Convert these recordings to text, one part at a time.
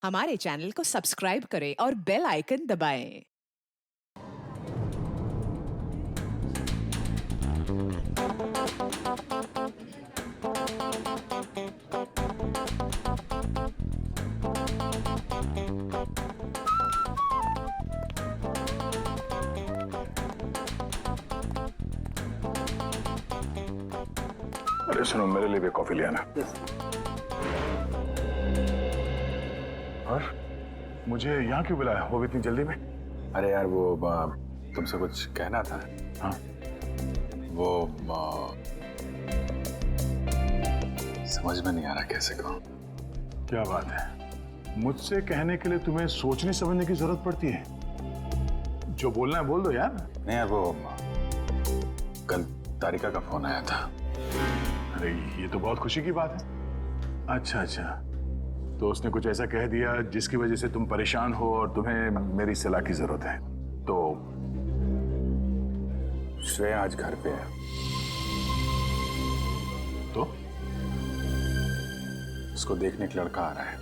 हमारे चैनल को सब्सक्राइब करें और बेल आइकन दबाएं। अरे सुनो, मेरे लिए भी कॉफी ले आना। और मुझे यहाँ क्यों बुलाया, वो भी इतनी जल्दी में? अरे यार वो तुमसे कुछ कहना था। हाँ, वो समझ में नहीं आ रहा कैसे कहूँ। क्या बात है? मुझसे कहने के लिए तुम्हें सोचने समझने की जरूरत पड़ती है। जो बोलना है बोल दो यार। नहीं यार, वो कल तारिका का फोन आया था। अरे ये तो बहुत खुशी की बात है। अच्छा अच्छा, तो उसने कुछ ऐसा कह दिया जिसकी वजह से तुम परेशान हो और तुम्हें मेरी सलाह की जरूरत है। तो श्रेया आज घर पे है। तो उसको देखने एक लड़का आ रहा है।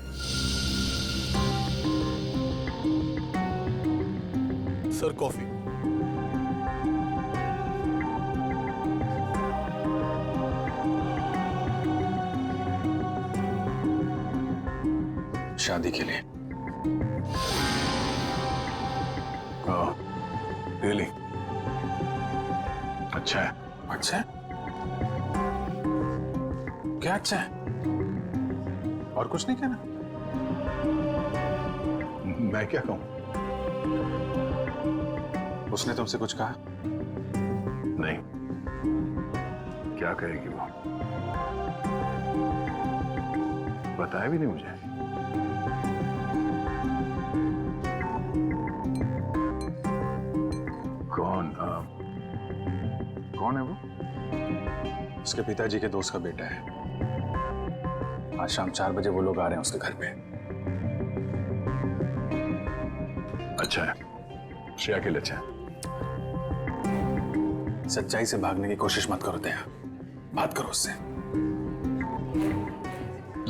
Sir coffee. शादी के लिए। रियली? अच्छा है। अच्छा है? क्या अच्छा है? और कुछ नहीं कहना? मैं क्या कहूं? उसने तुमसे कुछ कहा? नहीं, क्या कहेगी वो? बताया भी नहीं मुझे। कौन है वो? उसके पिताजी के दोस्त का बेटा है। आज शाम 4 बजे वो लोग आ रहे हैं उसके घर पे। अच्छा है, श्रेया के लिए अच्छा है। सच्चाई से भागने की कोशिश मत करो दया, बात करो उससे।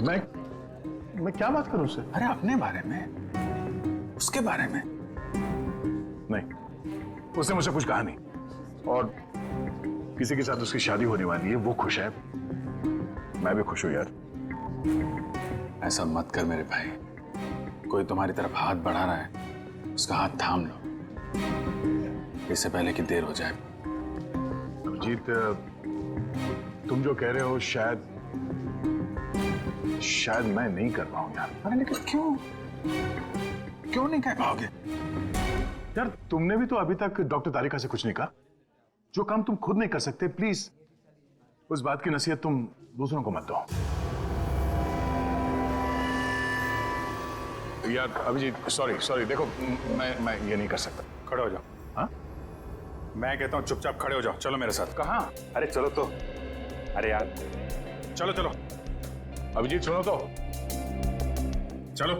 मैं क्या बात करूं उससे? अरे अपने बारे में, उसके बारे में। नहीं, उसने मुझसे कुछ कहा नहीं। और किसी के साथ उसकी शादी होने वाली है, वो खुश है, मैं भी खुश हूं यार। ऐसा मत कर मेरे भाई। कोई तुम्हारी तरफ हाथ बढ़ा रहा है, उसका हाथ थाम लो, इससे पहले कि देर हो जाए। अभिजीत, तुम जो कह रहे हो शायद मैं नहीं कर पाऊं यार। अरे लेकिन क्यों नहीं कह पाओगे? यार तुमने भी तो अभी तक डॉक्टर तारिका से कुछ नहीं कहा। जो काम तुम खुद नहीं कर सकते, प्लीज उस बात की नसीहत तुम दूसरों को मत दो। यार अभिजीत, सॉरी देखो, मैं ये नहीं कर सकता। खड़े हो जाओ। हाँ? मैं कहता हूँ चुपचाप खड़े हो जाओ। चलो मेरे साथ। कहाँ? अरे चलो तो। अरे यार चलो अभिजीत सुनो तो। चलो।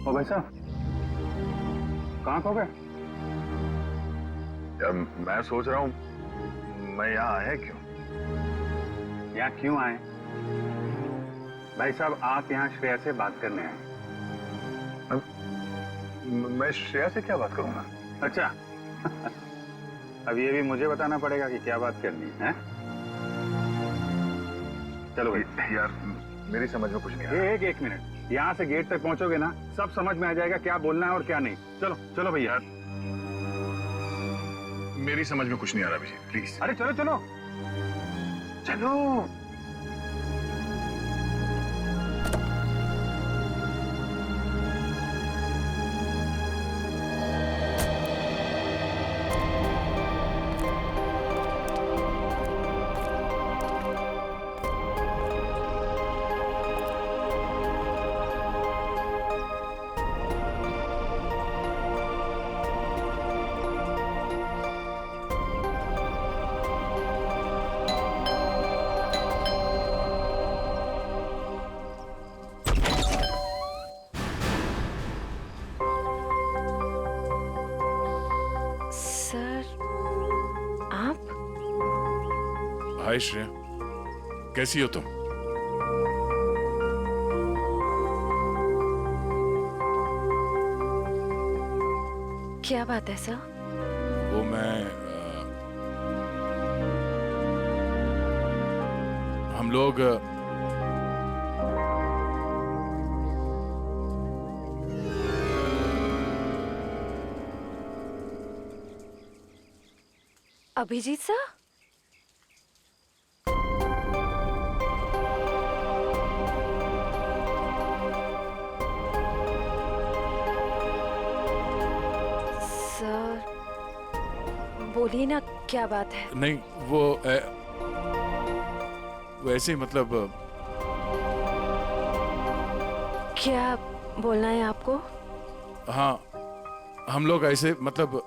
ओ भाई साहब, कहाँ खो गए? यार मैं सोच रहा हूँ मैं यहाँ आया क्यों? यहाँ क्यों आए? भाई साहब, आप यहाँ श्रेया से बात करने आए। मैं श्रेया से क्या बात करूंगा? अच्छा अब ये भी मुझे बताना पड़ेगा कि क्या बात करनी है? चलो भाई। यार मेरी समझ में कुछ नहीं आ रहा। एक मिनट, यहाँ से गेट तक पहुंचोगे ना, सब समझ में आ जाएगा क्या बोलना है और क्या नहीं। चलो भैया। मेरी समझ में कुछ नहीं आ रहा अभिजीत, प्लीज। अरे चलो। हाय श्रेया, कैसी हो तुम? क्या बात है सर? वो हम लोग अभिजीत सर? सर बोलिए ना, क्या बात है? नहीं, वो ऐसे ही मतलब क्या बोलना है आपको? हाँ, हम लोग ऐसे मतलब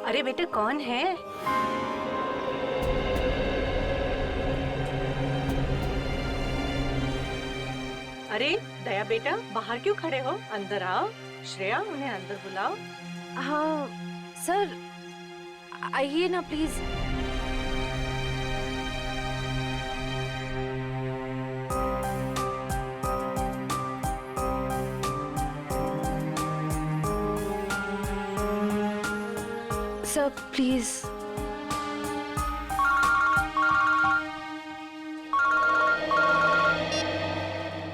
अरे बेटे, कौन है? अरे दया बेटा, बाहर क्यों खड़े हो? अंदर आओ। श्रेया, उन्हें अंदर बुलाओ। हाँ सर, आइए ना प्लीज। Sir please.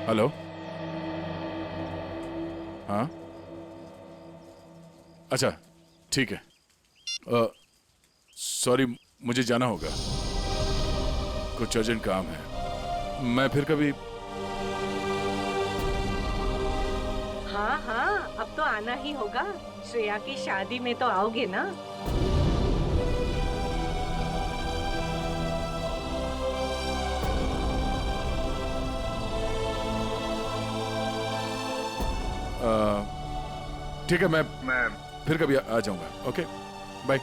हेलो। हाँ, अच्छा ठीक है। सॉरी, मुझे जाना होगा, कुछ अर्जेंट काम है। मैं फिर कभी। हाँ हाँ, अब तो आना ही होगा। श्रेया की शादी में तो आओगे ना? ठीक है, मैं फिर कभी आ जाऊंगा। Okay, bye.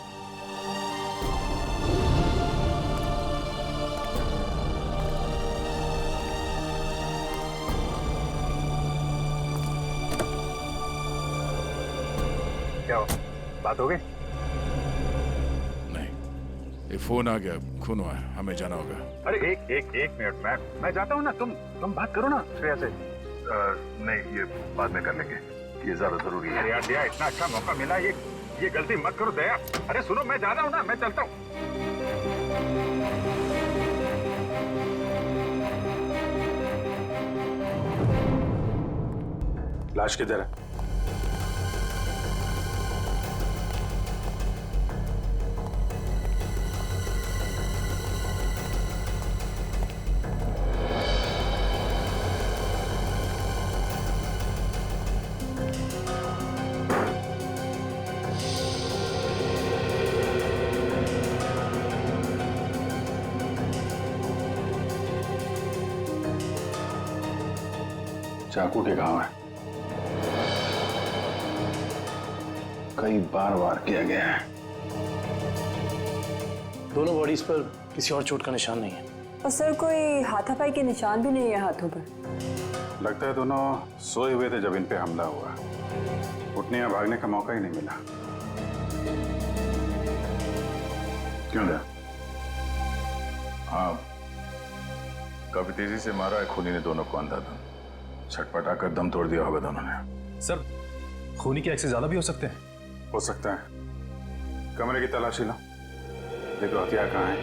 क्या हो, बात हो गई? नहीं, ये फोन आ गया, खून हुआ है, हमें जाना होगा। अरे एक मिनट, मैं जाता हूँ ना। तुम बात करो ना श्रेया से। नहीं, ये बाद में कर लेंगे, ये ज्यादा जरूरी है। यार दया, इतना अच्छा मौका मिला, ये गलती मत करो दया। अरे सुनो, मैं जा रहा हूँ ना, मैं चलता हूँ। लाश किधर है? चाकू के घाव है, कई बार वार किया गया है। दोनों बॉडीज पर किसी और चोट का निशान नहीं है। और सर, कोई हाथापाई के निशान भी नहीं है हाथों पर। लगता है दोनों सोए हुए थे जब इन पे हमला हुआ। उठने या भागने का मौका ही नहीं मिला। क्यों दया? हाँ, काफी तेजी से मारा है खूनी ने दोनों को अंधाधुंध। छटपटा कर दम तोड़ दिया होगा दोनों ने। सर, खूनी के एक्स ज्यादा भी हो सकते हैं। हो सकता है। कमरे की तलाशी लो, देखो हथियार कहाँ है।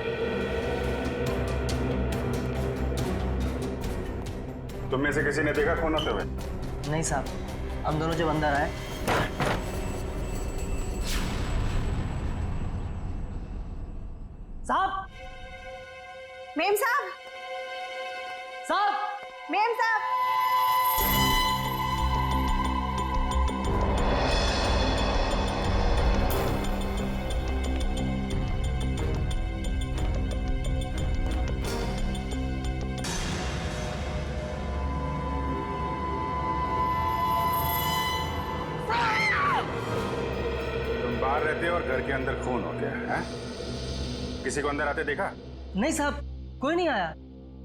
तुम में से किसी ने देखा खून होते हुए? नहीं साहब, हम दोनों जब अंदर आए। साहब, मेम साहब, साहब, मेम साहब। तुम बाहर रहते हो और घर के अंदर खून हो गया है? किसी को अंदर आते देखा? नहीं साहब, कोई नहीं आया।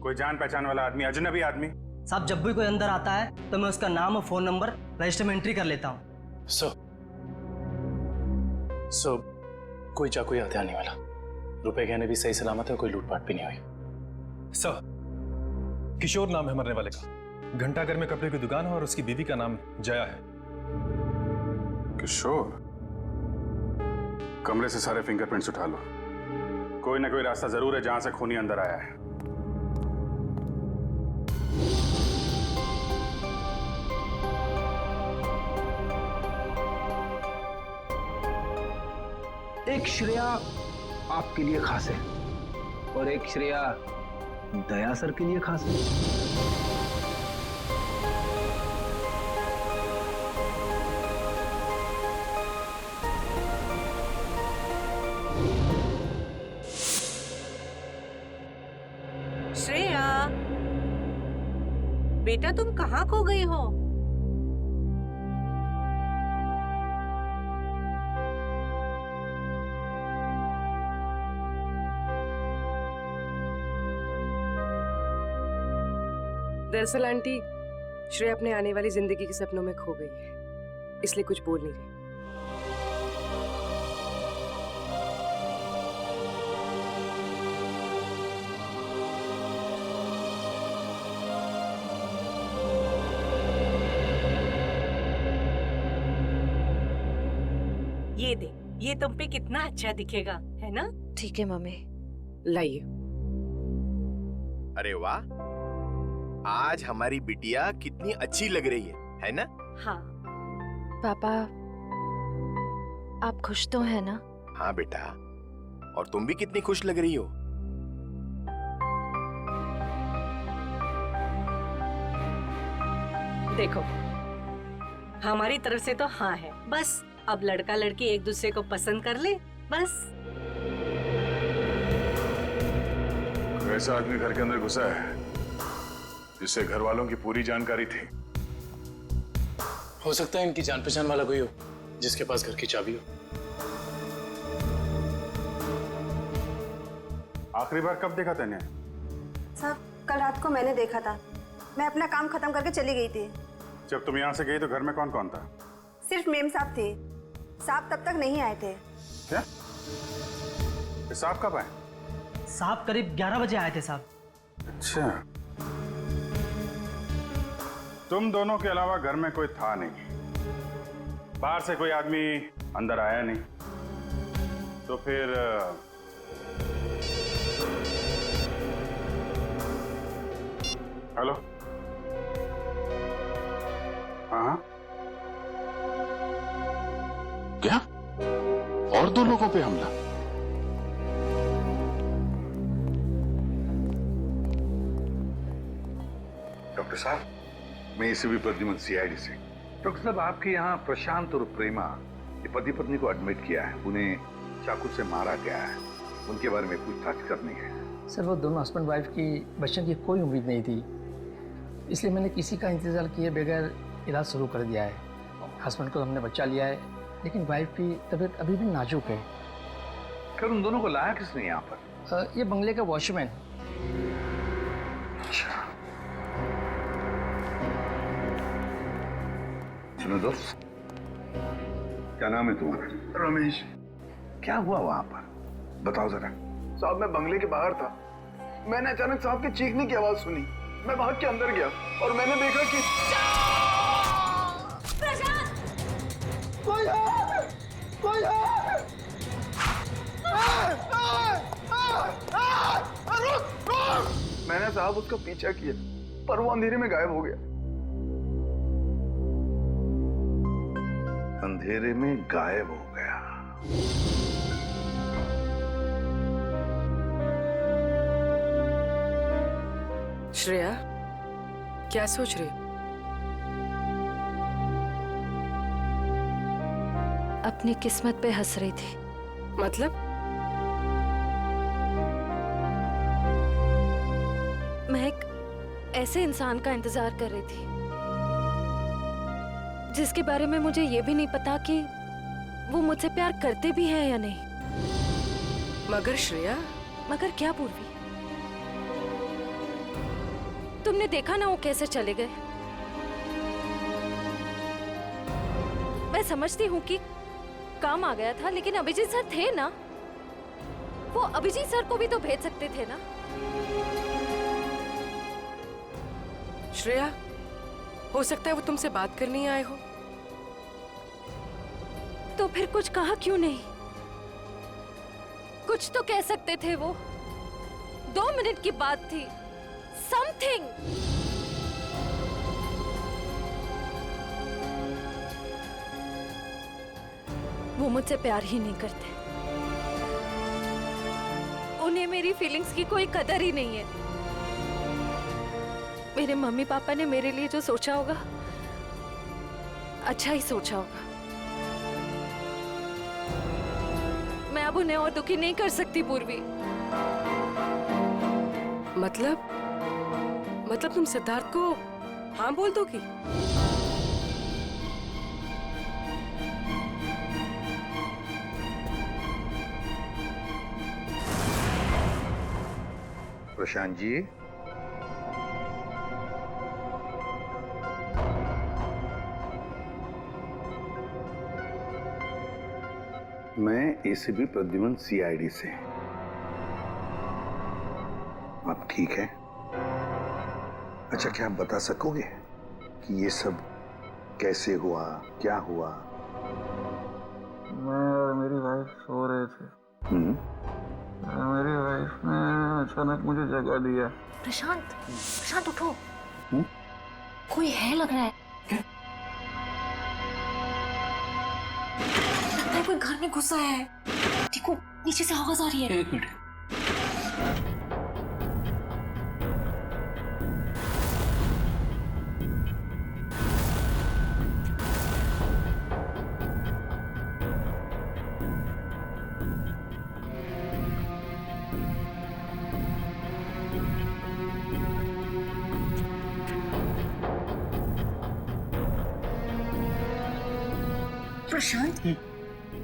कोई जान पहचान वाला आदमी, अजनबी आदमी? साहब, जब भी कोई अंदर आता है तो मैं उसका नाम और फोन नंबर रजिस्टर में एंट्री कर लेता हूँ। सर, कोई चाकू या हथियार नहीं वाला। रुपए गहने भी सही सलामत है, कोई लूटपाट भी नहीं हुई। सर, किशोर नाम है मरने वाले का। घंटाघर में कपड़े की दुकान है और उसकी बीवी का नाम जया है। किशोर, कमरे से सारे फिंगरप्रिंट्स उठा लो। कोई ना कोई रास्ता जरूर है जहां से खूनी अंदर आया है। एक श्रेया आपके लिए खास है और एक श्रेया दया सर के लिए खास है। श्रेया, बेटा तुम कहाँ खो गई हो? दरअसल आंटी, श्रेया अपने आने वाली जिंदगी के सपनों में खो गई है, इसलिए कुछ बोल नहीं रही। ये दे, ये तुम पे कितना अच्छा दिखेगा, है ना? ठीक है मम्मी। लाइए। अरे वाह, आज हमारी बिटिया कितनी अच्छी लग रही है ना? हाँ। पापा, आप खुश तो हैं ना? हाँ बेटा, और तुम भी कितनी खुश लग रही हो। देखो, हमारी तरफ से तो हाँ है, बस अब लड़का लड़की एक दूसरे को पसंद कर ले, बस। ऐसा आदमी घर के अंदर घुसा है जिससे घर वालों की पूरी जानकारी थी। हो सकता है इनकी जान पहचान वाला कोई हो जिसके पास घर की चाबी हो। आखिरी बार कब देखा तूने? साहब, कल रात को मैंने देखा था। मैं अपना काम खत्म करके चली गई थी। जब तुम यहाँ से गई तो घर में कौन कौन था? सिर्फ मेम साहब थे। साहब तब तक नहीं आए थे। क्या? साहब कब आए? साहब करीब 11 बजे आए थे साहब। अच्छा, तुम दोनों के अलावा घर में कोई था नहीं, बाहर से कोई आदमी अंदर आया नहीं, तो फिर हेलो? हाँ, क्या? और 2 लोगों पे हमला? डॉक्टर साहब, मैं एसीपी प्रद्युमन सीआईडी से। डॉक्टर साहब, आपके यहाँ प्रशांत और प्रेमा ये पति पत्नी को एडमिट किया है, उन्हें चाकू से मारा गया है, उनके बारे में पूछताछ करनी है। सर, वो दोनों हस्बैंड वाइफ की बच्चों की कोई उम्मीद नहीं थी, इसलिए मैंने किसी का इंतजार किए बगैर इलाज शुरू कर दिया है। हस्बैंड को हमने बचा लिया है, लेकिन वाइफ की तबीयत अभी भी नाजुक है। फिर उन दोनों को लाया किसने यहाँ पर? ये बंगले का वॉचमैन। अच्छा, सुनो दोस्त, क्या नाम है तुम्हारा? रमेश। क्या हुआ वहां पर, बताओ जरा। साहब, मैं बंगले के बाहर था, मैंने अचानक साहब के चीखने की आवाज सुनी। मैं भाग के अंदर गया और मैंने देखा कि कोई है! कोई है! मैंने साहब उसका पीछा किया, पर वो अंधेरे में गायब हो गया। अंधेरे में गायब हो गया? श्रेया, क्या सोच रही? अपनी किस्मत पे हंस रही थी। मतलब? मैं एक ऐसे इंसान का इंतजार कर रही थी जिसके बारे में मुझे ये भी नहीं पता कि वो मुझसे प्यार करते भी हैं या नहीं। मगर श्रेया। मगर क्या पूर्वी? तुमने देखा ना वो कैसे चले गए। मैं समझती हूँ कि काम आ गया था, लेकिन अभिजीत सर थे ना। वो अभिजीत सर को भी तो भेज सकते थे ना। श्रेया, हो सकता है वो तुमसे बात करने आए हो। तो फिर कुछ कहा क्यों नहीं? कुछ तो कह सकते थे वो। 2 मिनट की बात थी। समथिंग। वो मुझसे प्यार ही नहीं करते। उन्हें मेरी फीलिंग्स की कोई कदर ही नहीं है। मेरे मम्मी पापा ने मेरे लिए जो सोचा होगा, अच्छा ही सोचा होगा। मैं अब उन्हें और दुखी नहीं कर सकती पूर्वी। मतलब तुम सिद्धार्थ को हाँ बोल दोगी? प्रशांत जी, मैं एसीपी प्रद्युमन सीआईडी से। आप ठीक है? अच्छा, क्या आप बता सकोगे कि ये सब कैसे हुआ, क्या हुआ? मैं और मेरी वाइफ सो रहे थे। मेरी वाइफ ने अचानक मुझे जगा दिया। प्रशांत उठो। कोई है लग रहा है। लगता है कोई घर में घुसा है। देखो नीचे से आवाज आ रही है। 1 मिनट। प्रशांत,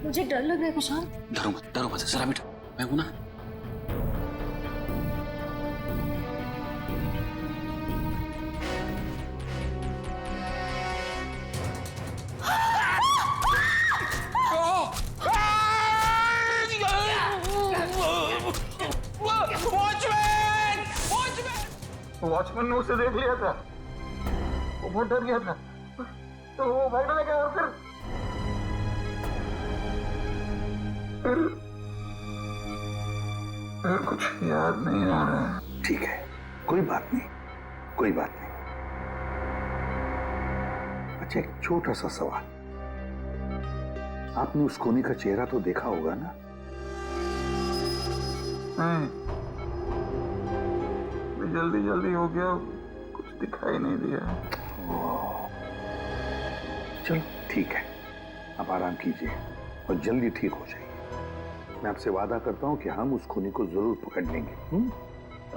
मुझे डर लग रहा है। प्रशांत, डरो मत, जरा बैठो, मैं हूं ना। वॉचमैन ने उसे देख लिया था। वो बहुत डर गया था, तो वो भागने लगा और फिर कुछ याद नहीं आ रहा है। ठीक है, कोई बात नहीं, कोई बात नहीं। अच्छा, एक छोटा सा सवाल। आपने उस कोनी का चेहरा तो देखा होगा ना? नहीं, जल्दी हो गया, कुछ दिखाई नहीं दिया। चलो ठीक है, आप आराम कीजिए और जल्दी ठीक हो जाइए। मैं आपसे वादा करता हूं कि हम उस खूनी को जरूर पकड़ लेंगे।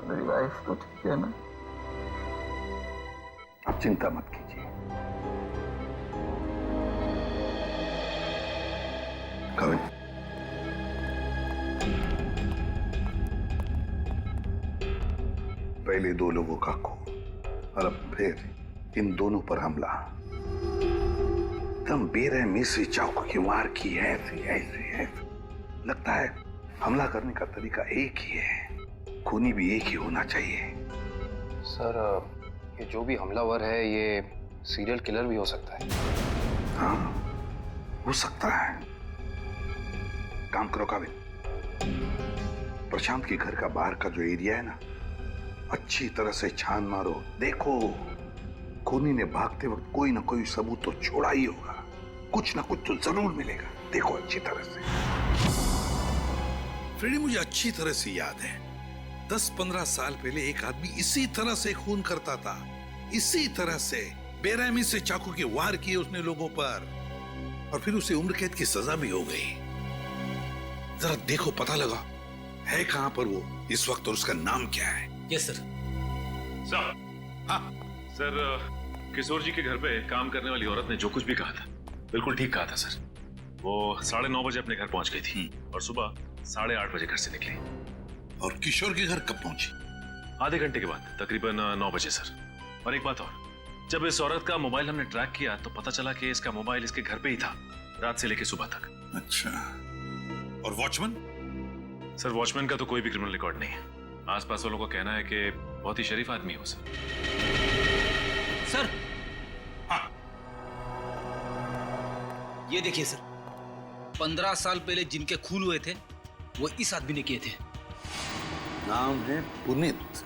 मेरी वाइफ तो ठीक है ना? आप चिंता मत कीजिए। कविन, पहले 2 लोगों का खून और अब फिर इन दोनों पर हमला। एकदम बेरहमी से चाकू की वार की है। ऐसे लगता है हमला करने का तरीका एक ही है, खूनी भी एक ही होना चाहिए। सर, ये जो भी हमलावर है ये सीरियल किलर भी हो सकता है। हाँ, हो सकता है। काम करो काबिल, प्रशांत के घर का बाहर का जो एरिया है ना, अच्छी तरह से छान मारो। देखो, खूनी ने भागते वक्त कोई ना कोई सबूत तो छोड़ा ही होगा, कुछ ना कुछ तो जरूर मिलेगा। देखो अच्छी तरह से। फ्रेडी, मुझे अच्छी तरह से याद है 10-15 साल पहले एक आदमी इसी तरह से खून करता था, इसी तरह से बेरहमी से चाकू के वार किए उसने लोगों पर, और फिर उसे उम्र कैद की सजा भी हो गई। जरा देखो, पता लगा है कहां पर वो इस वक्त और उसका नाम क्या है। Yes sir. सर, हाँ सर, किशोर जी के घर पे काम करने वाली औरत ने जो कुछ भी कहा था बिल्कुल ठीक कहा था सर। वो 9:30 बजे अपने घर पहुंच गई थी और सुबह 8:30 बजे घर से निकली। और किशोर के घर कब पहुंची? आधे घंटे के बाद, तकरीबन 9 बजे सर। और एक बात और, जब इस औरत का मोबाइल हमने ट्रैक किया तो पता चला कि इसका मोबाइल इसके घर पे ही था रात से लेकर सुबह तक। अच्छा, और वॉचमैन? सर वॉचमैन का तो कोई भी क्रिमिनल रिकॉर्ड नहीं है। आसपास वालों का कहना है कि बहुत ही शरीफ आदमी है वो सर। सर ये देखिए सर, 15 साल पहले जिनके खून हुए थे वो इस आदमी ने किए थे। नाम है पुनीत,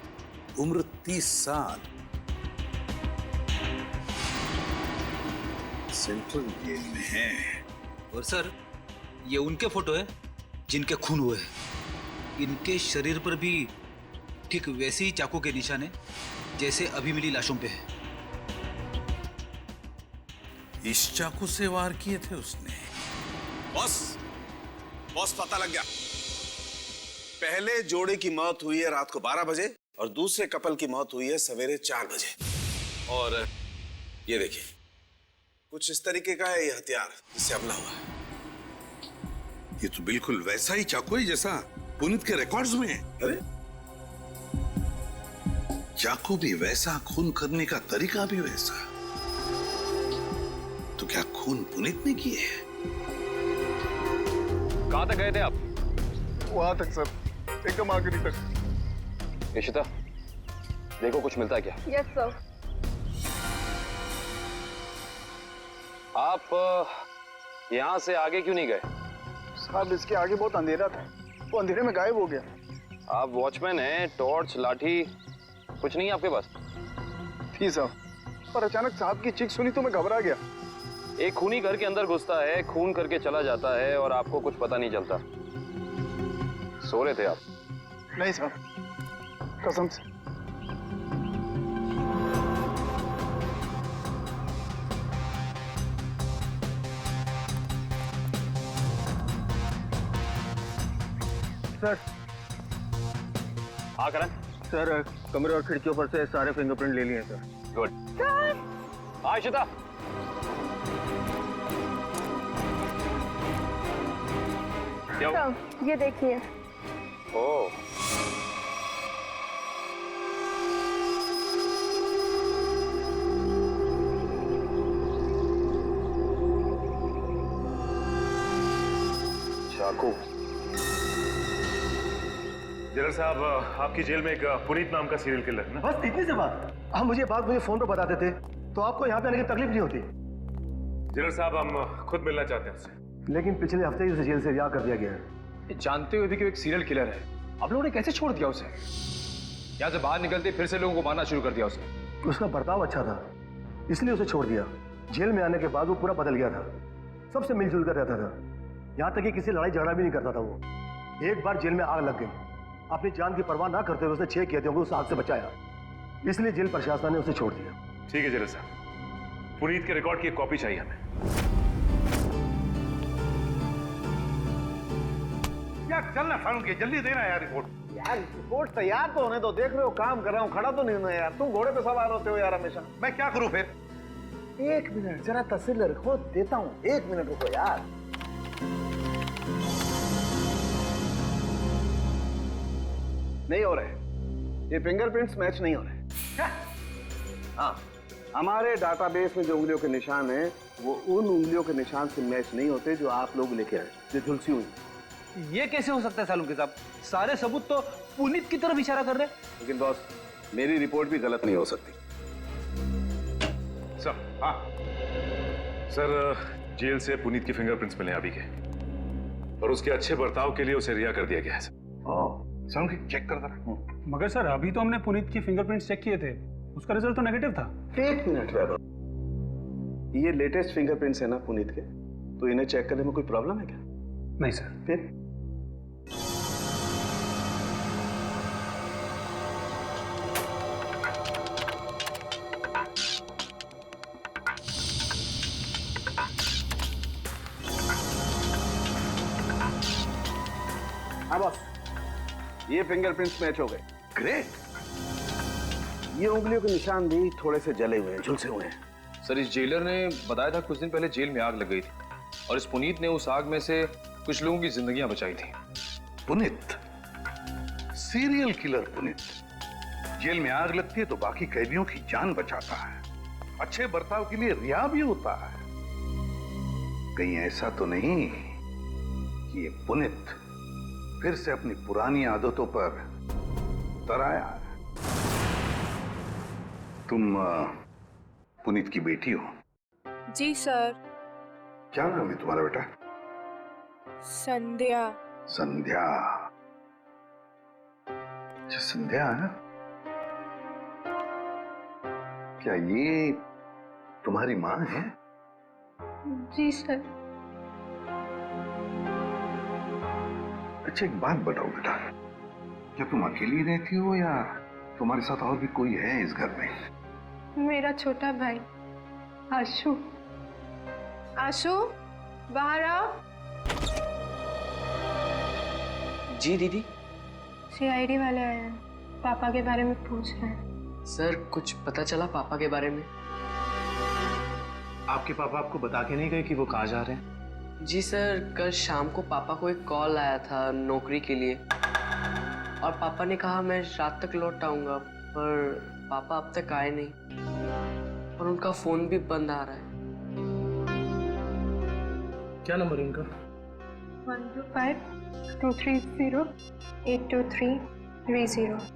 उम्र 30 साल, सेंट्रल जेल में है। और सर ये उनके फोटो है जिनके खून हुए हैं। इनके शरीर पर भी ठीक वैसे ही चाकू के निशान है जैसे अभी मिली लाशों पे है। इस चाकू से वार किए थे उसने। बॉस पता लग गया। पहले जोड़े की मौत हुई है रात को 12 बजे और दूसरे कपल की मौत हुई है सवेरे 4 बजे। और ये देखिए कुछ इस तरीके का है ये हथियार जिससे हमला हुआ है। ये तो बिल्कुल वैसा ही चाकू है जैसा पुनीत के रिकॉर्ड्स में है। अरे चाकू भी वैसा, खून करने का तरीका भी वैसा। तो क्या खून पुनीत ने किए? कहां तक गए थे आप? वहां तक सर, एकदम आखिरी तक। इशिता, देखो कुछ मिलता है क्या? Yes sir. आप यहाँ से आगे क्यों नहीं गए? साहब इसके आगे बहुत अंधेरा था, वो अंधेरे में गायब हो गया। आप वॉचमैन हैं, टॉर्च, लाठी कुछ नहीं है आपके पास? थी साहब, पर अचानक साहब की चीख सुनी तो मैं घबरा गया। एक खूनी घर के अंदर घुसता है, खून करके चला जाता है और आपको कुछ पता नहीं चलता। सो रहे थे आप? नहीं साहब, कसम से। सर। हाँ करण। सर कमरे और खिड़कियों पर से सारे फिंगरप्रिंट ले लिए हैं सर। गुड। हाँ इशिता। ये देखिए। ओह। चाकू। जनरल साहब आपकी जेल में एक पुनीत नाम का सीरियल किलर है ना? बस इतनी सी बात। आप मुझे बात फोन पर बताते थे तो आपको यहाँ पे आने की तकलीफ नहीं होती। जनरल साहब हम खुद मिलना चाहते हैं उससे। लेकिन पिछले हफ्ते ही उसे जेल से रिहा कर दिया गया है। जानते हुए भी कि वो एक सीरियल किलर है, आप लोगों ने कैसे छोड़ दिया उसे? यहाँ से बाहर निकलते फिर से लोगों को मारना शुरू कर दिया उसे। उसका बर्ताव अच्छा था इसलिए उसे छोड़ दिया। जेल में आने के बाद वो पूरा बदल गया था, सबसे मिलजुल कर रहता था, यहाँ तक कि किसी लड़ाई झगड़ा भी नहीं करता था वो। एक बार जेल में आग लग गई, अपनी जान की परवाह ना करते हुए उसने 6 कैदियों को उस आग से बचाया, इसलिए जेल प्रशासन ने उसे छोड़ दिया। ठीक है जनरल साहब, पुनीत के रिकॉर्ड की एक कॉपी चाहिए हमें। यार चलना फारूक, जल्दी देना यार रिपोर्ट। यार रिपोर्ट तैयार तो होने दो, देख रहे हो काम कर रहा हूँ, खड़ा तो नहीं हूं यार। तुम घोड़े पे सवार होते हो यार हमेशा। मैं क्या करूं फिर? 1 मिनट जरा तस्वीर रखो, देता हूँ। 1 मिनट रुको यार। नहीं हो रहे, ये फिंगरप्रिंट्स मैच नहीं हो रहे। हाँ, हमारे डाटाबेस में जो उंगलियों के निशान हैं वो उन उंगलियों के निशान से मैच नहीं होते जो आप लोग लेके आए, जो झुलसी हुई। ये कैसे हो सकता है सालुंके साहब? सारे सबूत तो पुनीत की तरफ इशारा कर रहे हैं। लेकिन बॉस मेरी रिपोर्ट भी गलत नहीं हो सकती। सर। हाँ सर, जेल से पुनीत की फिंगरप्रिंट्स मिले अभी के, और उसके अच्छे बर्ताव के लिए उसे रिहा कर दिया गया है सर। चेक कर जरा। मगर सर अभी तो हमने पुनीत की फिंगरप्रिंट्स चेक किए थे, उसका रिजल्ट तो नेगेटिव था। 1 मिनट वैभव, ये लेटेस्ट फिंगरप्रिंट्स है ना पुनीत के, तो इन्हें चेक करने में कोई प्रॉब्लम है क्या? नहीं सर। फिर हाँ बॉस, ये फिंगरप्रिंट्स मैच हो गए। ग्रेट। ये उंगलियों के निशान भी थोड़े से जले हुए हैं, झुलसे हुए हैं। सर इस जेलर ने बताया था कुछ दिन पहले जेल में आग लग गई थी और इस पुनीत ने उस आग में से कुछ लोगों की जिंदगियां बचाई थी। Puneet, serial killer Puneet, jail में आग लगती है तो बाकी कैदियों की जान बचाता है, अच्छे बर्ताव के लिए रिहा भी होता है। कहीं ऐसा तो नहीं कि ये पुनीत फिर से अपनी पुरानी आदतों पर तराया। तुम पुनीत की बेटी हो? जी सर। क्या नाम है तुम्हारा बेटा? संध्या। संध्या। अच्छा संध्या है? क्या ये तुम्हारी माँ है? जी सर। अच्छा एक बात बताओ बेटा, क्या तुम अकेली रहती हो या तुम्हारे साथ और भी कोई है इस घर में? मेरा छोटा भाई आशु। आशु बाहर आओ। जी दीदी। सीआईडी वाले आए हैं, पापा के बारे में पूछ रहे हैं। सर कुछ पता चला पापा के बारे में? आपके पापा आपको बता के नहीं गए कि वो कहाँ जा रहे हैं? जी सर, कल शाम को पापा को एक कॉल आया था नौकरी के लिए और पापा ने कहा मैं रात तक लौट आऊंगा, पर पापा अब तक आए नहीं और उनका फोन भी बंद आ रहा है। क्या नंबर है उनका? 125-230-82330।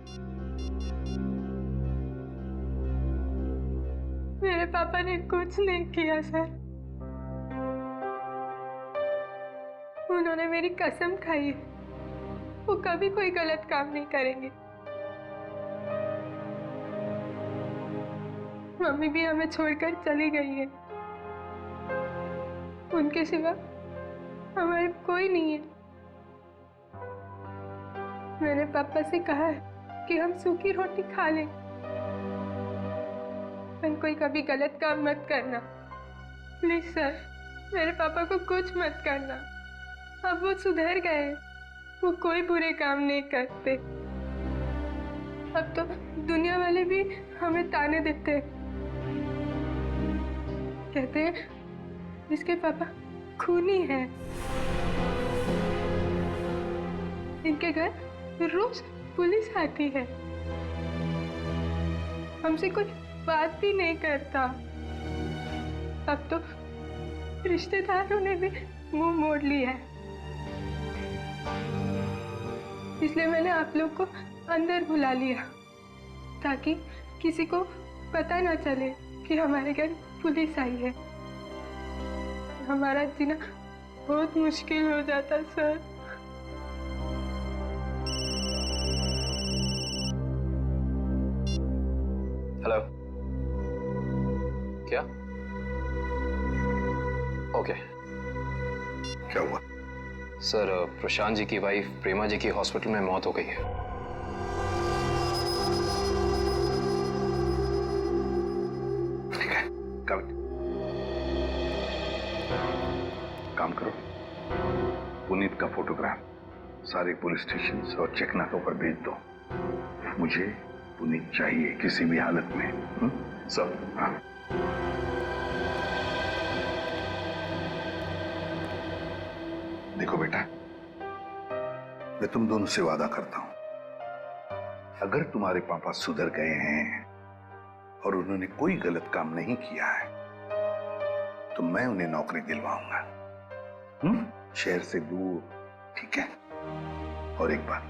मेरे पापा ने कुछ नहीं किया सर। उन्होंने मेरी कसम खाई है, वो कभी कोई गलत काम नहीं करेंगे। मम्मी भी हमें छोड़कर चली गई है, उनके सिवा हमारे कोई नहीं है। मैंने पापा से कहा है कि हम सूखी रोटी खा लें, पर कोई कभी गलत काम मत करना प्लीज सर। मेरे पापा को कुछ मत करना, अब वो सुधर गए, वो कोई बुरे काम नहीं करते। अब तो दुनिया वाले भी हमें ताने देते हैं, कहते हैं इसके पापा खूनी है। इनके घर रोज पुलिस आती है, हमसे कोई बात भी नहीं करता। अब तो रिश्तेदारों ने भी मुंह मोड़ लिया है, इसलिए मैंने आप लोग को अंदर बुला लिया ताकि किसी को पता ना चले कि हमारे घर पुलिस आई है। हमारा जीना बहुत मुश्किल हो जाता सर। हेलो। क्या? ओके। क्या हुआ? सर प्रशांत जी की वाइफ प्रेमा जी की हॉस्पिटल में मौत हो गई है। ठीक है, काम करो, पुनीत का फोटोग्राफ सारे पुलिस स्टेशन और चेकनाकों पर भेज दो। मुझे पुनीत चाहिए किसी भी हालत में। सब हाँ। देखो बेटा, मैं तुम दोनों से वादा करता हूं, अगर तुम्हारे पापा सुधर गए हैं और उन्होंने कोई गलत काम नहीं किया है तो मैं उन्हें नौकरी दिलवाऊंगा, शहर से दूर, ठीक है? और एक बात,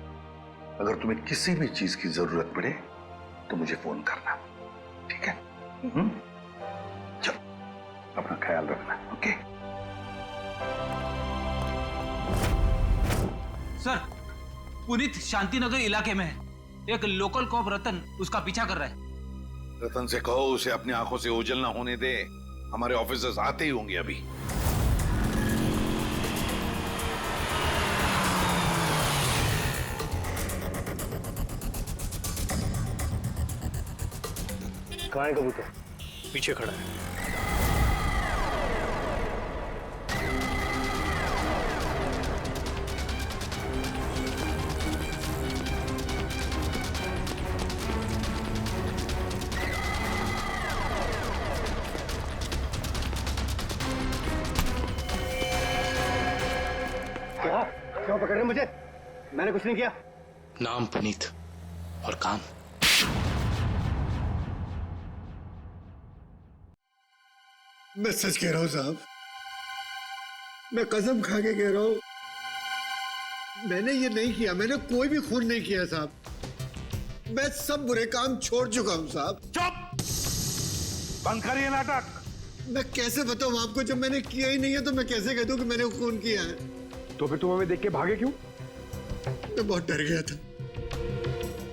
अगर तुम्हें किसी भी चीज की जरूरत पड़े तो मुझे फोन करना, ठीक है? चलो, अपना ख्याल रखना, ओके? सर, पुनीत शांतिनगर इलाके में है। एक लोकल कॉप रतन उसका पीछा कर रहा है। रतन से कहो उसे अपनी आंखों से ओझल ना होने दे, हमारे ऑफिसर्स आते ही होंगे अभी। कहाँ है कबूतर? पीछे खड़ा है। क्यों पकड़ रहे मुझे? मैंने कुछ नहीं किया। नाम पुनीत और काम। मैं सच कह रहा हूं साहब, मैं कसम खा के कह रहा हूं, मैंने ये नहीं किया, मैंने कोई भी खून नहीं किया साहब। मैं सब बुरे काम छोड़ चुका हूँ साहब। चुप! बंद करिए नाटक। मैं कैसे बताऊँ आपको, जब मैंने किया ही नहीं है तो मैं कैसे कह दूँ कि मैंने खून किया है? तो फिर तुम हमें देख के भागे क्यों? मैं बहुत डर गया था।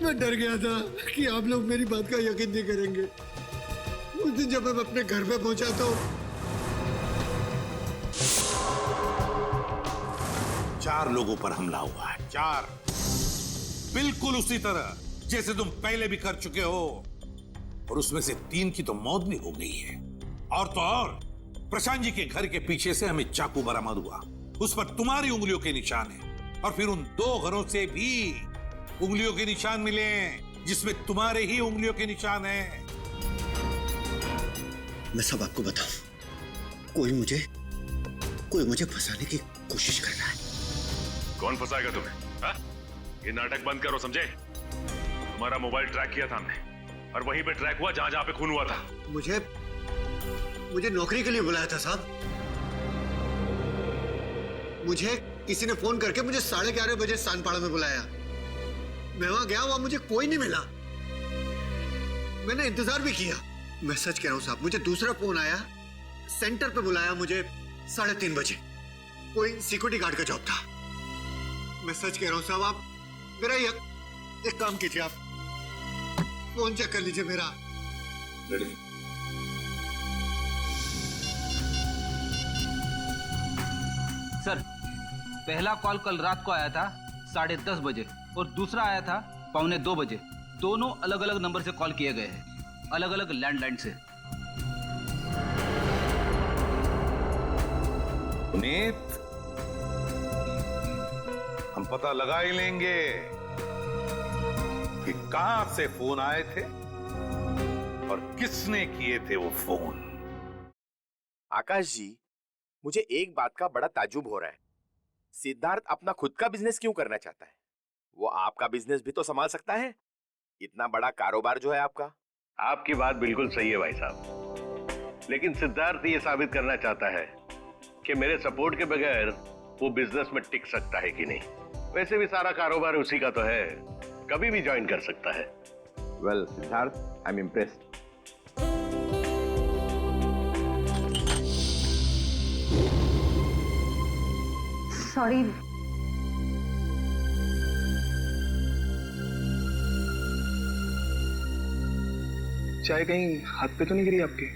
मैं डर गया था कि आप लोग मेरी बात का यकीन नहीं करेंगे। उस दिन जब मैं अपने घर पे पहुंचा तो 4 लोगों पर हमला हुआ है। 4, बिल्कुल उसी तरह जैसे तुम पहले भी कर चुके हो, और उसमें से 3 की तो मौत भी हो गई है। और तो और प्रशांत जी के घर के पीछे से हमें चाकू बरामद हुआ, उस पर तुम्हारी उंगलियों के निशान है। और फिर उन 2 घरों से भी उंगलियों के निशान मिले जिसमें तुम्हारे ही उंगलियों के निशान है। मैं सब आपको बताऊं। कोई मुझे फंसाने की कोशिश कर रहा है। कौन फंसाएगा तुम्हें? हा? ये नाटक बंद करो, समझे? तुम्हारा मोबाइल ट्रैक किया था हमने, और वहीं पे ट्रैक हुआ जहां जहां पे खून हुआ था। मुझे नौकरी के लिए बुलाया था साहब। मुझे किसी ने फोन करके मुझे 11:30 बजे सानपाड़ा में बुलाया। मैं वहां गया, वहां मुझे कोई नहीं मिला। मैंने इंतजार भी किया। मैं सच कह रहा हूं साहब, मुझे दूसरा फोन आया, सेंटर पे बुलाया मुझे 3:30 बजे। कोई सिक्योरिटी गार्ड का जॉब था। मैं सच कह रहा हूं साहब, आप मेरा एक काम कीजिए, आप फोन चेक कर लीजिए मेरा। सर, पहला कॉल कल रात को आया था 10:30 बजे और दूसरा आया था 1:45 बजे। दोनों अलग अलग नंबर से कॉल किए गए हैं, अलग अलग लैंडलाइन से। पुनीत, हम पता लगा ही लेंगे कि कहां से फोन आए थे और किसने किए थे वो फोन। आकाश जी, मुझे एक बात का बड़ा ताज्जुब हो रहा है। सिद्धार्थ अपना खुद का बिजनेस क्यों करना चाहता है? वो आपका बिजनेस भी तो संभाल सकता है। इतना बड़ा कारोबार जो है आपका। आपकी बात बिल्कुल सही है भाई साहब, लेकिन सिद्धार्थ ये साबित करना चाहता है कि मेरे सपोर्ट के बगैर वो बिजनेस में टिक सकता है कि नहीं। वैसे भी सारा कारोबार उसी का तो है, कभी भी ज्वाइन कर सकता है। Well Siddharth, I am impressed. Sorry, चाय कहीं हाथ पे तो नहीं गिरी आपके?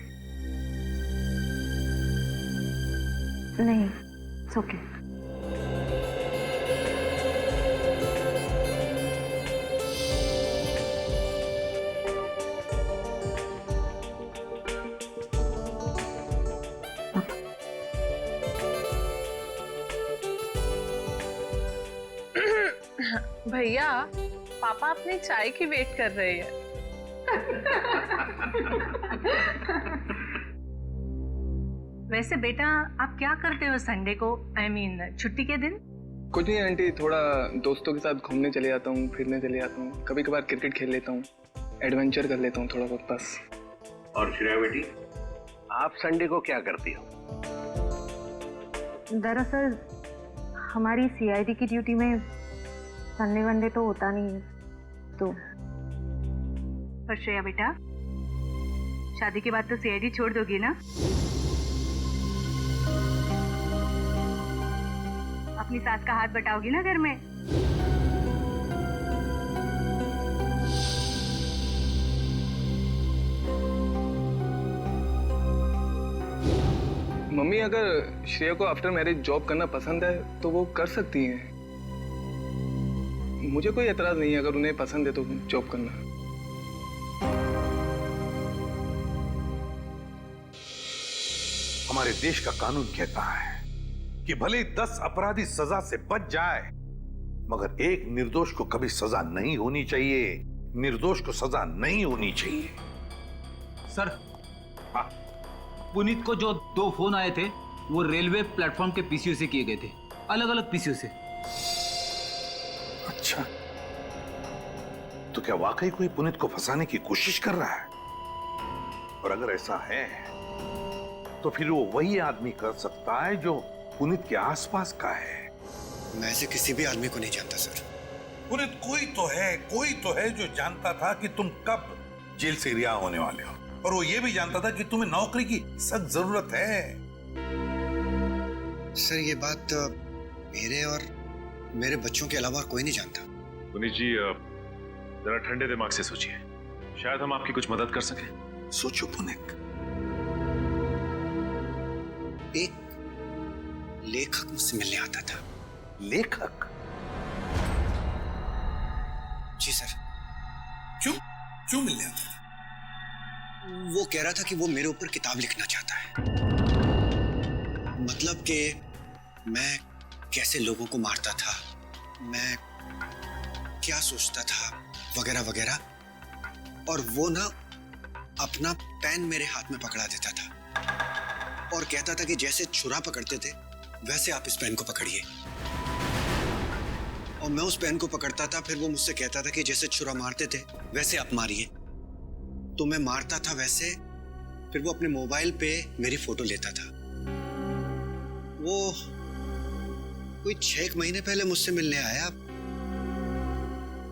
नहीं, इट्स ओके। भैया, पापा अपनी चाय की वेट कर रहे हैं। वैसे बेटा, आप क्या करते हो संडे को, I mean, छुट्टी के दिन? कुछ नहीं आंटी, थोड़ा दोस्तों के साथ घूमने चले जाता हूँ, फिरने चले जाता हूँ, कभी कभार क्रिकेट खेल लेता हूँ, एडवेंचर कर लेता हूँ थोड़ा बहुत, बस। और श्रेया बेटी, आप संडे को क्या करती हो? दरअसल हमारी सीआईडी की ड्यूटी में संडे वनडे तो होता नहीं है, तो। पर श्रेया बेटा, शादी के बाद तो सीआईडी छोड़ दोगी ना? अपनी सास का हाथ बटाओगी ना घर में? मम्मी, अगर श्रेया को आफ्टर मैरिज जॉब करना पसंद है तो वो कर सकती हैं। मुझे कोई एतराज नहीं है अगर उन्हें पसंद है तो जॉब करना। हमारे देश का कानून कहता है कि भले 10 अपराधी सजा से बच जाए, मगर एक निर्दोष को कभी सजा नहीं होनी चाहिए। निर्दोष को सजा नहीं होनी चाहिए। सर, पुनीत को जो 2 फोन आए थे वो रेलवे प्लेटफॉर्म के पीसीओ से किए गए थे, अलग अलग पीसीओ से। अच्छा, तो क्या वाकई कोई पुनीत को फंसाने की कोशिश कर रहा है? और अगर ऐसा है तो फिर वो वही आदमी कर सकता है जो पुनीत के आसपास का है। मैं ऐसे किसी भी आदमी को नहीं जानता सर। पुनीत, कोई तो है जो जानता था कि तुम कब जेल से रिहा होने वाले हो, और वो ये भी जानता था कि तुम्हें नौकरी की सख्त जरूरत है। सर ये बात मेरे और मेरे बच्चों के अलावा कोई नहीं जानता। पुनीत जी, जरा ठंडे दिमाग से सोचिए, शायद हम आपकी कुछ मदद कर सकें। सोचो पुनीत। एक लेखक मुझसे मिलने आता था। लेखक? जी सर। क्यों मिलने आता था? वो कह रहा था कि वो मेरे ऊपर किताब लिखना चाहता है, मतलब कि मैं कैसे लोगों को मारता था, मैं क्या सोचता था, वगैरह वगैरह। और वो ना अपना पेन मेरे हाथ में पकड़ा देता था और कहता था कि जैसे छुरा पकड़ते थे वैसे आप इस पेन को पकड़िए। और मैं उस पेन को पकड़ता था, फिर वो मुझसे कहता था कि जैसे छुरा मारते थे वैसे आप मारिए। तो मैं मारता था वैसे, फिर वो अपने मोबाइल पे मेरी फोटो लेता था। वो कोई 6 महीने पहले मुझसे मिलने आया,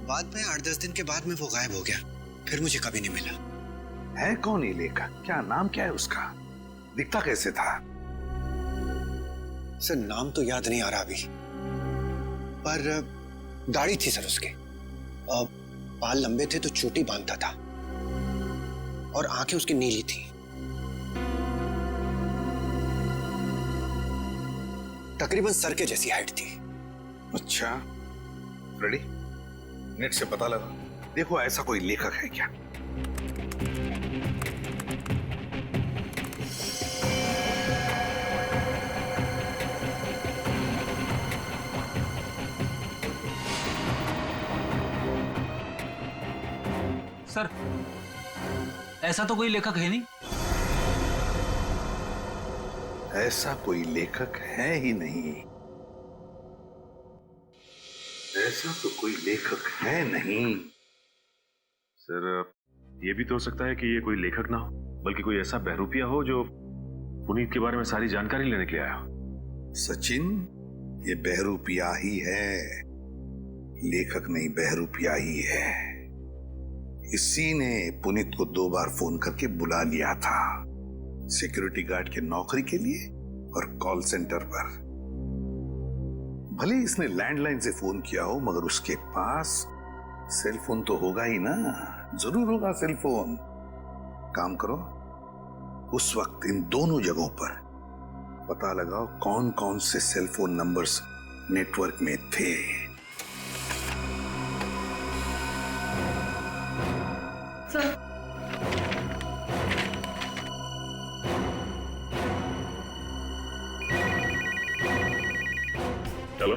बाद में 8-10 दिन के बाद में वो गायब हो गया, फिर मुझे कभी नहीं मिला। है कौन ये लेखक? क्या नाम क्या है उसका? दिखता कैसे था? सर नाम तो याद नहीं आ रहा अभी, पर दाढ़ी थी सर उसके, बाल लंबे थे तो चोटी बांधता था, और आंखें उसकी नीली थी। तकरीबन सर के जैसी हाइट थी। अच्छा, रेडी? नेट से पता लगा, देखो ऐसा कोई लेखक है क्या। सर, ऐसा तो कोई लेखक है नहीं। ऐसा कोई लेखक है ही नहीं। ऐसा तो कोई लेखक है नहीं। सर, ये भी तो हो सकता है कि ये कोई लेखक ना हो, बल्कि कोई ऐसा बहरूपिया हो जो पुनीत के बारे में सारी जानकारी लेने के लिए आया हो। सचिन, ये बहरूपिया ही है, लेखक नहीं, बहरूपिया ही है। इसी ने पुनीत को 2 बार फोन करके बुला लिया था, सिक्योरिटी गार्ड की नौकरी के लिए और कॉल सेंटर पर। भले इसने लैंडलाइन से फोन किया हो, मगर उसके पास सेल फोन तो होगा ही ना, जरूर होगा सेल फोन। काम करो, उस वक्त इन दोनों जगहों पर पता लगाओ कौन कौन से सेल फोन नंबर्स नेटवर्क में थे। चलो।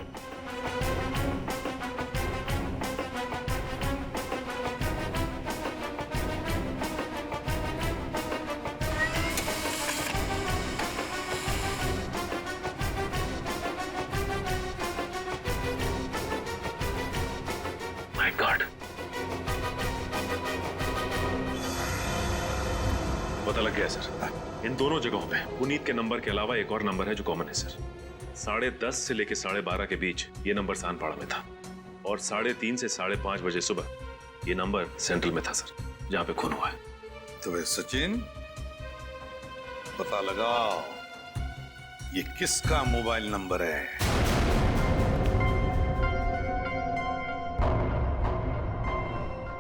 माय गॉड, पता लग गया सर। इन दोनों जगहों पे पुनीत के नंबर के अलावा एक और नंबर है जो कॉमन है सर। 10:30 से लेकर 12:30 के बीच ये नंबर सानपाड़ा में था, और 3:30 से 5:30 बजे सुबह ये नंबर सेंट्रल में था सर, जहां पे खून हुआ है। तो वे सचिन, पता लगाओ ये किसका मोबाइल नंबर है।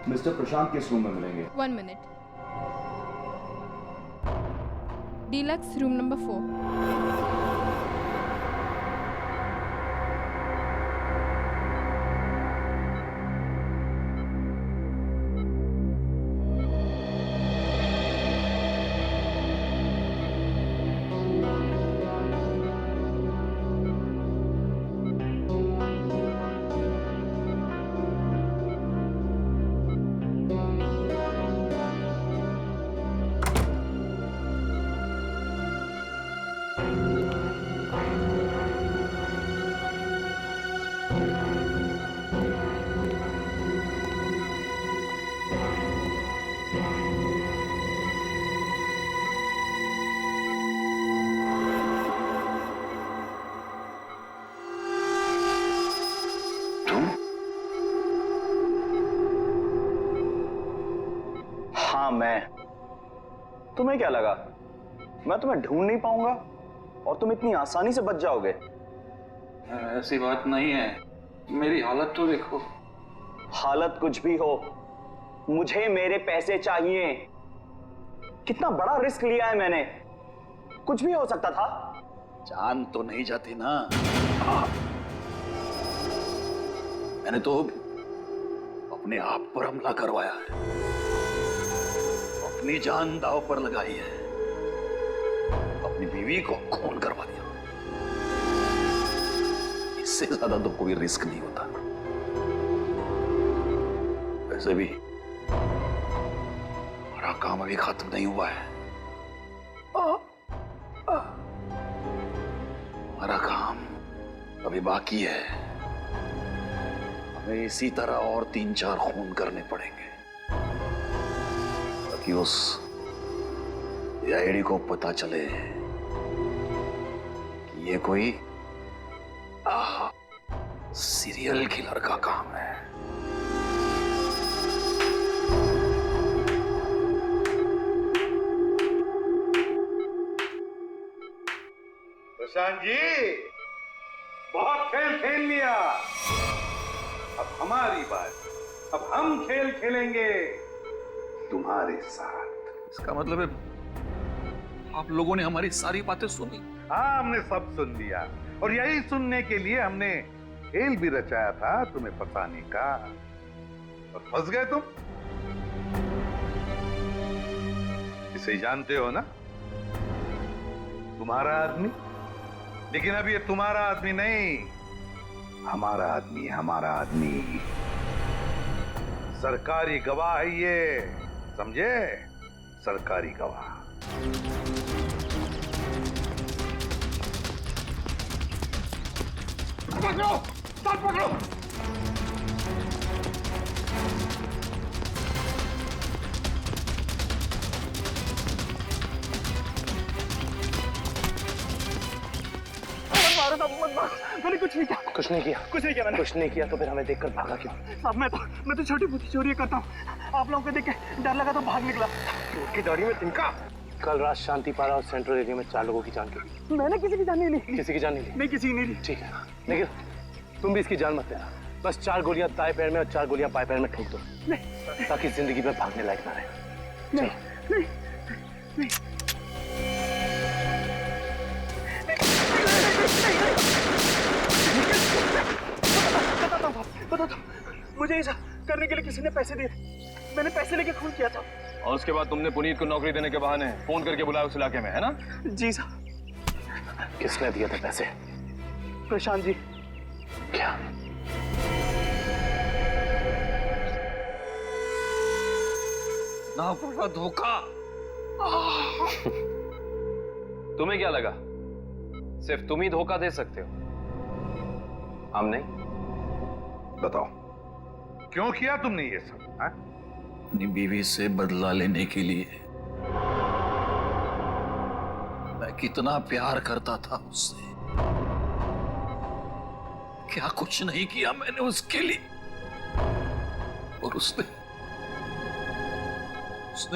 मिस्टर प्रशांत किस रूम में मिलेंगे? 1 मिनट। Deluxe room number 4। हाँ मैं। तुम्हें क्या लगा मैं तुम्हें ढूंढ नहीं पाऊंगा और तुम इतनी आसानी से बच जाओगे? ऐसी बात नहीं है, मेरी हालत तो देखो। हालत कुछ भी हो, मुझे मेरे पैसे चाहिए। कितना बड़ा रिस्क लिया है मैंने, कुछ भी हो सकता था। जान तो नहीं जाती ना। मैंने तो अपने आप पर हमला करवाया है, अपनी जान दांव पर लगाई है, अपनी बीवी को खून करवा दिया। इससे ज्यादा तो कोई रिस्क नहीं होता। वैसे भी हमारा काम अभी खत्म नहीं हुआ है। हमारा काम अभी बाकी है। हमें इसी तरह और 3-4 खून करने पड़ेंगे ताकि उस आईडी को पता चले कि ये कोई सीरियल किलर का काम है। प्रशांत जी, बहुत खेल खेल लिया, अब हमारी बात। अब हम खेल खेलेंगे तुम्हारे साथ। इसका मतलब है आप लोगों ने हमारी सारी बातें सुनी? हाँ, हमने सब सुन लिया और यही सुनने के लिए हमने खेल भी रचाया था तुम्हें फंसाने का, और फंस गए तुम। इसे जानते हो ना, तुम्हारा आदमी। लेकिन अब ये तुम्हारा आदमी नहीं, हमारा आदमी है, हमारा आदमी। सरकारी गवाह है ये, समझे? सरकारी गवाह। पकड़ो, साथ पकड़ो। मैंने कुछ नहीं किया। कुछ नहीं किया? कुछ नहीं किया मैंने। कुछ नहीं किया तो फिर हमें देखकर भागा क्यों? साहब मैं तो छोटी मोटी चोरी करता हूँ। आप लोगों को देख के डर लगा तो भाग निकला। की दाढ़ी में तिनका। कल रात शांति पारा और सेंट्रल एरिया में 4 लोगों की जान गई। मैंने किसी की जान नहीं ली। किसी की जान नहीं ली? नहीं, किसी की नहीं ली। ठीक है, लेकिन तुम भी इसकी जान मत लेना। बस 4 गोलियां दाएं पैर में और 4 गोलियां बाएं पैर में ठोक दो, ताकि जिंदगी में भागने लायक ना रहे। नहीं, नहीं। बताता हूँ, मुझे ऐसा करने के लिए किसी ने पैसे दिए। मैंने पैसे लेके खून किया था। और उसके बाद तुमने पुनीत को नौकरी देने के बहाने फोन करके बुलाया उस इलाके में, है ना? जी साहब। किसने दिया था पैसे? प्रशांत जी। क्या? ना बड़ा धोखा। तुम्हें क्या लगा सिर्फ तुम ही धोखा दे सकते हो, हम नहीं? बताओ, क्यों किया तुमने ये सब? अपनी बीवी से बदला लेने के लिए। मैं कितना प्यार करता था उससे। क्या कुछ नहीं किया मैंने उसके लिए, और उसने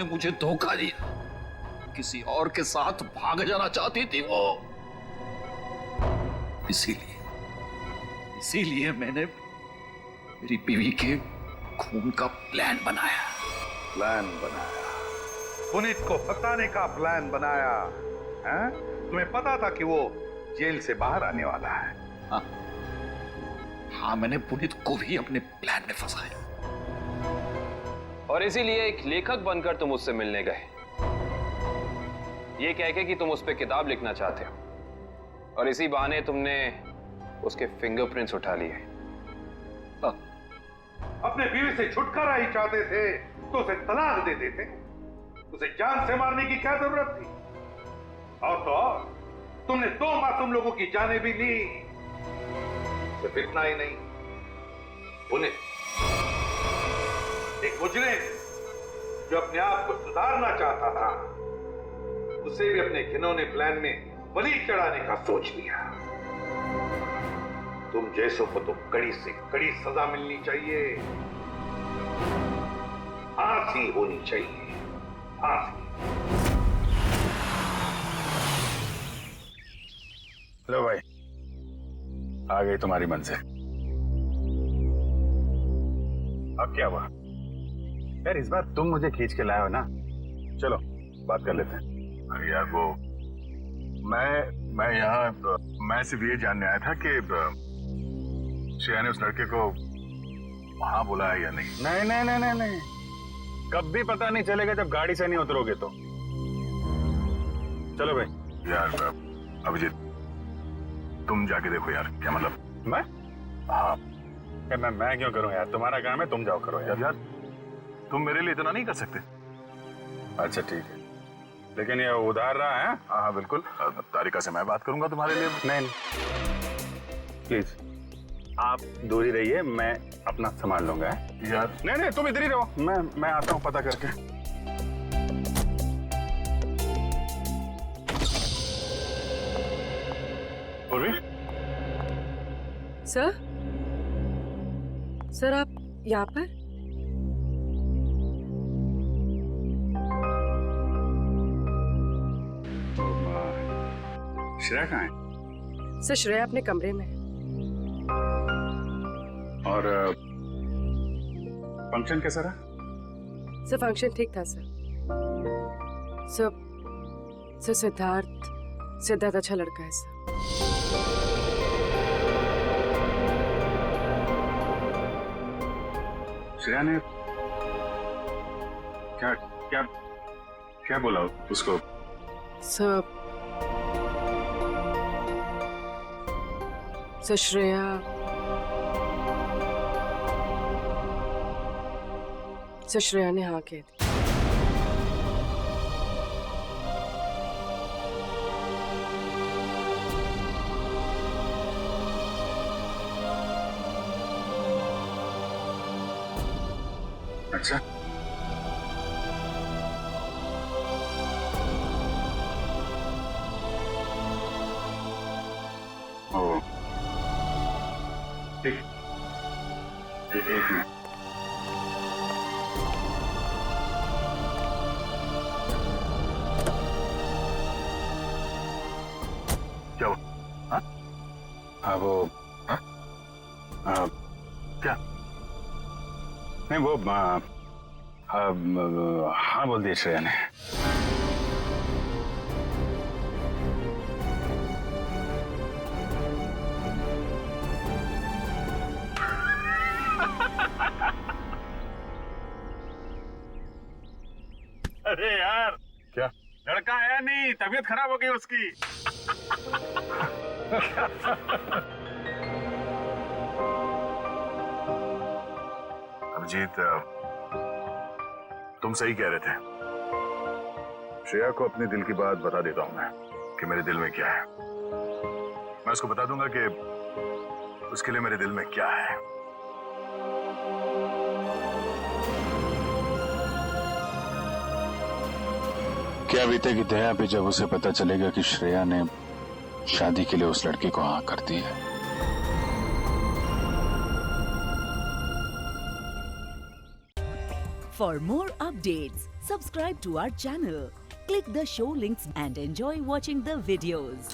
मुझे धोखा दिया। किसी और के साथ भाग जाना चाहती थी वो। इसीलिए मैंने मेरी बीवी के खून का प्लान बनाया। पुनीत को फंसाने का प्लान बनाया, हैं? तुम्हें पता था कि वो जेल से बाहर आने वाला है। हाँ, मैंने पुनीत को भी अपने प्लान में फंसाया। और इसीलिए एक लेखक बनकर तुम उससे मिलने गए, ये कह के कि तुम उस पर किताब लिखना चाहते हो, और इसी बहाने तुमने उसके फिंगरप्रिंट्स उठा लिए। अपने बीवी से छुटकारा ही चाहते थे तो उसे तलाक दे देते। उसे जान से मारने की क्या जरूरत थी? और तो और, तुमने 2 मासूम लोगों की जानें भी ली। सिर्फ इतना ही नहीं, उन्हें एक मुजरिम जो अपने आप को सुधारना चाहता था, उसे भी अपने घिनौने प्लान में बलि चढ़ाने का सोच लिया। तुम जैसों को तो कड़ी से कड़ी सजा मिलनी चाहिए, फांसी होनी चाहिए। हाँ। लो भाई, आ गई तुम्हारी मंजिल। अब क्या हुआ यार, इस बार तुम मुझे खींच के लाए हो ना। चलो बात कर लेते हैं। अरे यार वो मैं सिर्फ ये जानने आया था कि श्रेया ने उस लड़के को वहां बुलाया या नहीं। नहीं नहीं नहीं नहीं नहीं, कब भी पता नहीं चलेगा जब गाड़ी से नहीं उतरोगे तो। चलो भाई। यार अभिजीत, तुम जाके देखो यार, क्या मतलब। मैं? हाँ। मैं क्यों करूं यार, तुम्हारा काम है, तुम जाओ करो यार। तुम मेरे लिए इतना नहीं कर सकते। अच्छा ठीक है, लेकिन ये उधार रहा है। हाँ बिल्कुल, तारिका से मैं बात करूंगा तुम्हारे लिए। नहीं प्लीज आप दूर ही रहिए, मैं अपना संभाल लूंगा यार। नहीं नहीं, तुम इधर ही रहो, मैं आता हूँ पता करके। पूर्वी। सर आप यहाँ पर? श्रेया कहाँ है? सर श्रेया अपने कमरे में। और फंक्शन कैसा रहा? सर फंक्शन ठीक था सर। सर सिद्धार्थ अच्छा लड़का है सर। श्रेया ने क्या क्या क्या बोला उसको? सर श्रेया ने हाँ कह दी। अच्छा ओ ठीक, एक मिनट। क्या हुआ? हाँ वो क्या? नहीं वो हाँ बोल दिया श्रेया ने। अरे यार क्या? लड़का आया नहीं, तबीयत खराब हो गई उसकी। अभिजीत, तुम सही कह रहे थे। श्रेया को अपने दिल की बात बता देता हूं मैं कि मेरे दिल में क्या है। मैं उसको बता दूंगा कि उसके लिए मेरे दिल में क्या है। क्या बीतेगी दया पे जब उसे पता चलेगा कि श्रेया ने शादी के लिए उस लड़के को हाँ कर दी है। For more updates, subscribe to our channel, click the show links and enjoy watching the videos.